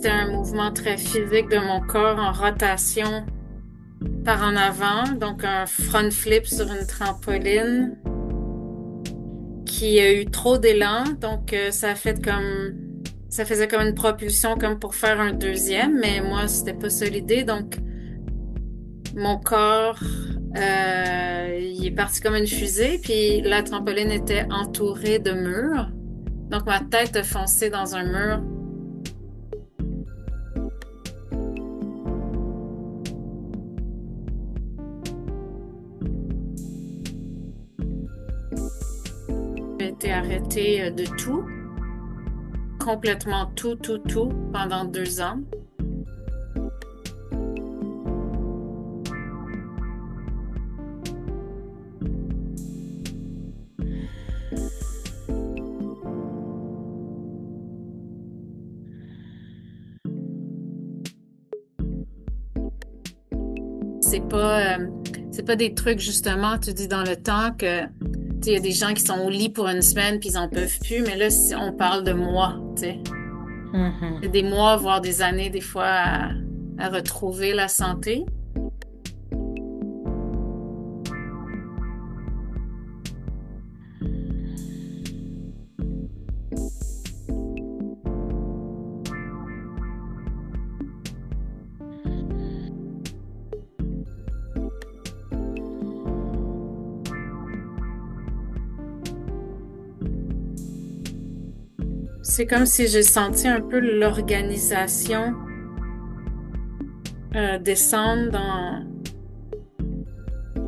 c'était un mouvement très physique de mon corps en rotation par en avant, donc un front flip sur une trampoline qui a eu trop d'élan, donc ça faisait comme une propulsion comme pour faire un deuxième, mais moi c'était pas solidé, donc mon corps il est parti comme une fusée, puis la trampoline était entourée de murs, donc ma tête a foncé dans un mur. J'ai été arrêtée de tout, complètement tout, pendant 2 ans. C'est pas des trucs, justement, tu dis dans le temps que, tu sais, il y a des gens qui sont au lit pour une semaine puis ils en peuvent plus, mais là, on parle de mois, tu sais. C'est Mhm. des mois, voire des années, des fois, à retrouver la santé. C'est comme si j'ai senti un peu l'organisation descendre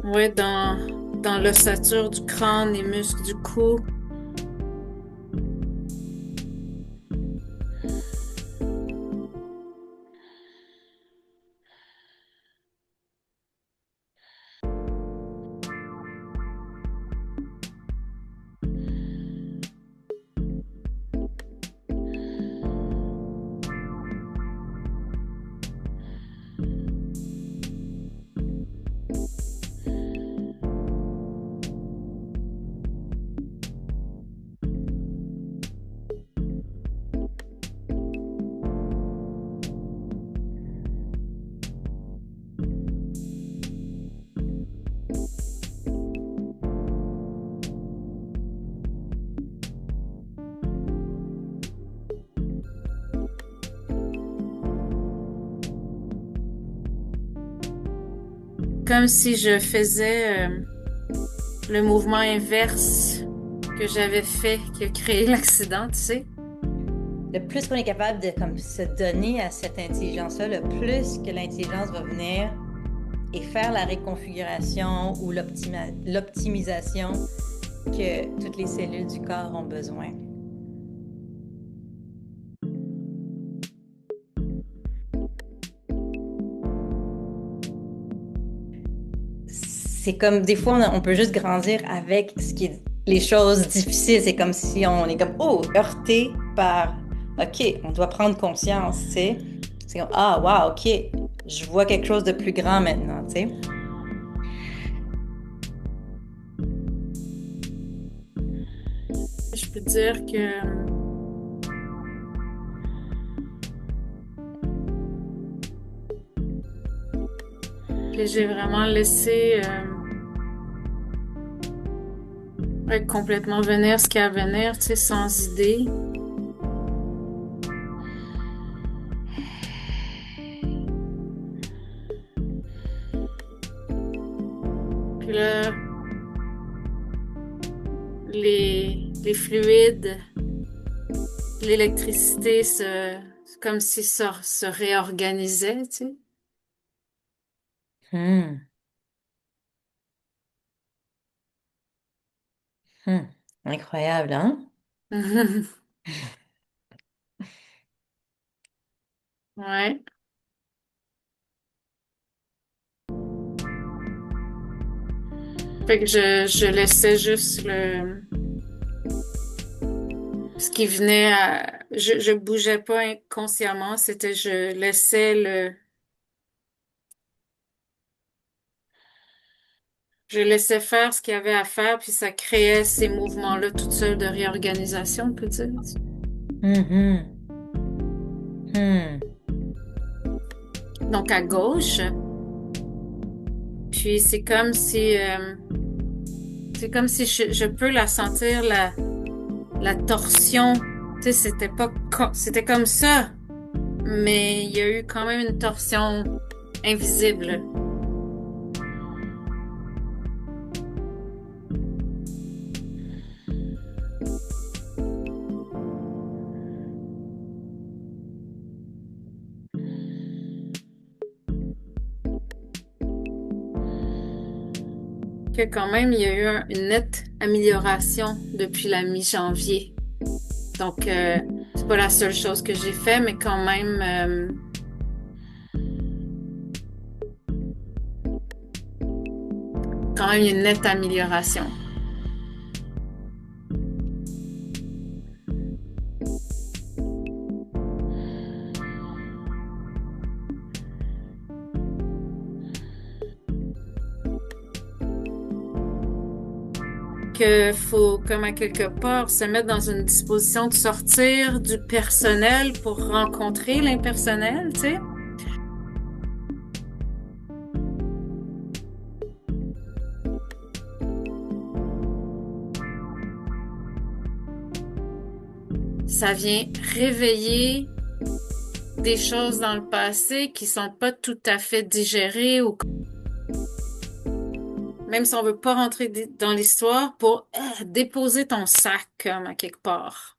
ouais, dans l'ossature du crâne, les muscles du cou. Comme si je faisais le mouvement inverse que j'avais fait, qui a créé l'accident, tu sais. Le plus qu'on est capable de comme, se donner à cette intelligence-là, le plus que l'intelligence va venir et faire la réconfiguration ou l'optimisation que toutes les cellules du corps ont besoin. C'est comme des fois, on peut juste grandir avec ce qui est les choses difficiles. C'est comme si on est comme, oh, heurté par, OK, on doit prendre conscience, tu sais. C'est comme, ah, wow, OK, je vois quelque chose de plus grand maintenant, tu sais. Je peux dire que j'ai vraiment laissé ouais, complètement venir ce qu'il y a à venir, tu sais, sans idée. Puis là, les fluides, l'électricité c'est comme si ça se réorganisait, tu sais. Hmm, hmm. Incroyable, hein? Ouais. Fait que je laissais juste ce qui venait je bougeais pas inconsciemment, c'était je laissais je laissais faire ce qu'il y avait à faire, puis ça créait ces mouvements-là toutes seules de réorganisation, on peut dire. Mhm. Hmm. donc à gauche. Puis c'est comme si je peux la sentir, la torsion. Tu sais, c'était comme ça, mais il y a eu quand même une torsion invisible. Que quand même, il y a eu une nette amélioration depuis la mi-janvier. Donc, c'est pas la seule chose que j'ai fait, mais quand même une nette amélioration. Que faut, comme à quelque part, se mettre dans une disposition de sortir du personnel pour rencontrer l'impersonnel, tu sais. Ça vient réveiller des choses dans le passé qui sont pas tout à fait digérées ou même si on veut pas rentrer dans l'histoire pour déposer ton sac comme à quelque part.